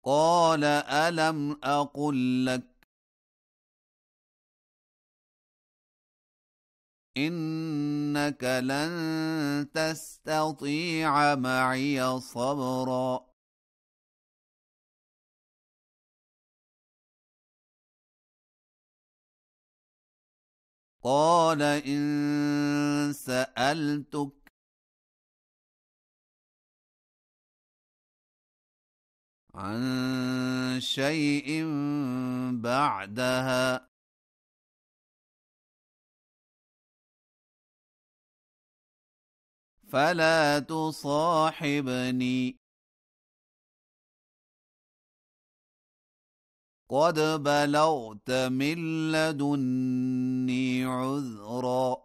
قال ألم أقل لك إنك لن تستطيع معي صبرا قال إن سألتك عن شيء بعدها فلا تصاحبني قد بلغت من لدني عذرا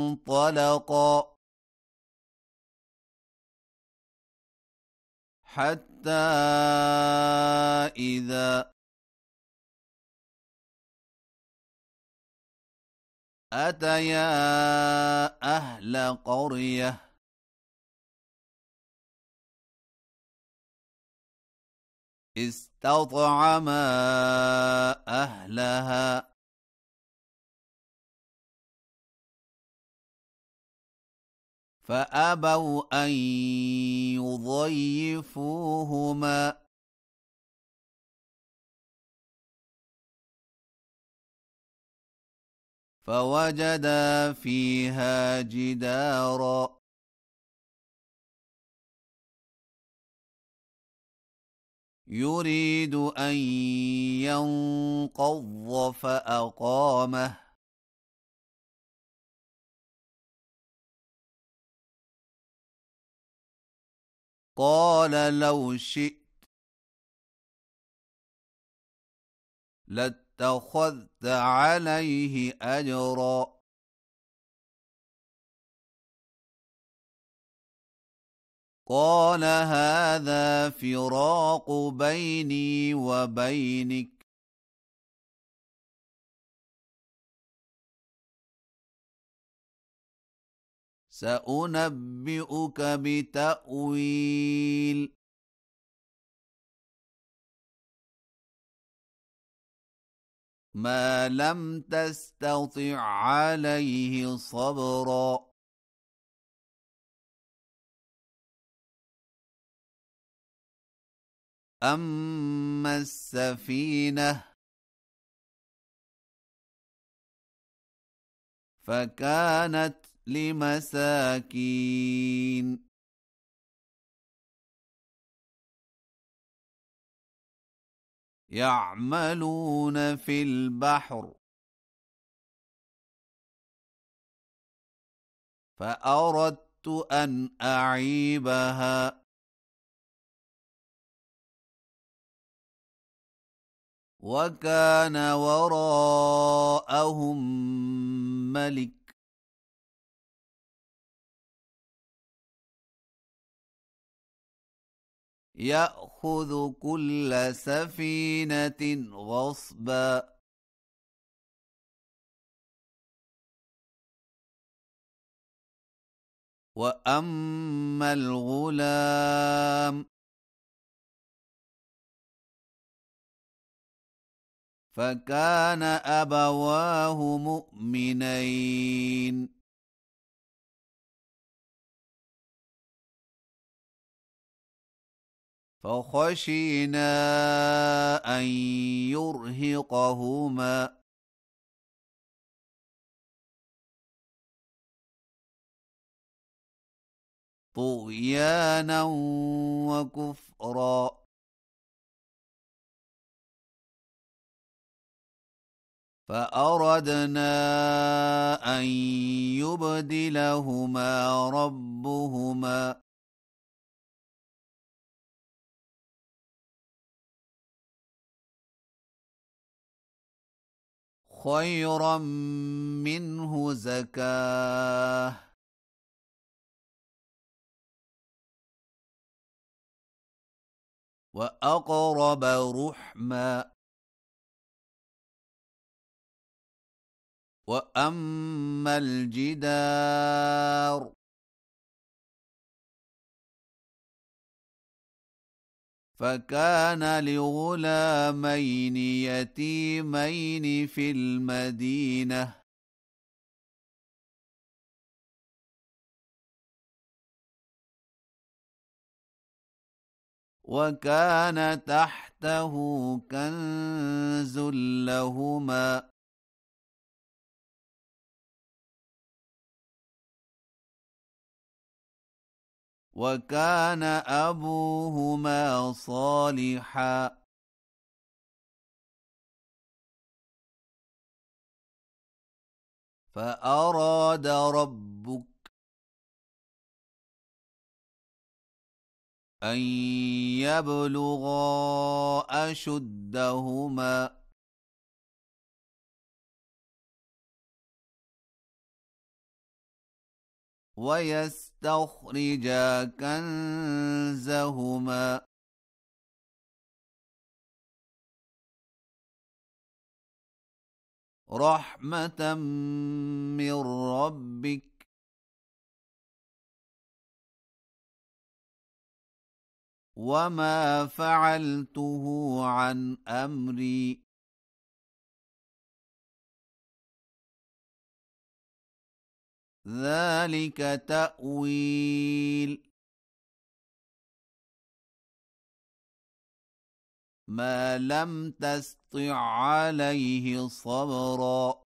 فانطلقا حتى إذا أتيا أهل قرية استطعما أهلها فأبوا أن يضيفوهما فوجدا فيها جدارا يريد أن ينقض فأقامه قال لو شئت لاتخذت عليه أجرا قال هذا فراق بيني وبينك سأنبئك بتأويل ما لم تستطع عليه صبرا أما السفينة فكانت لمساكين يعملون في البحر فأردت أن أعيبها وكان وراءهم ملك يأخذ كل سفينة غصبا وأما الغلام فكان أبواه مؤمنين فخشينا أن يرهقهما طغيانا وكفرا فأردنا أن يبدلهما ربهما خيرا منه زكاة وأقرب رحما وأما الجدار فكان لغلامين يتيمين في المدينة وكان تحته كنز لهما وكان أبوهما صالحا فأراد ربك أن يبلغا أشدهما ويستخرجا كنزهما رحمة من ربك وما فعلته عن أمري ذلك تأويل ما لم تسطع عليه صبرا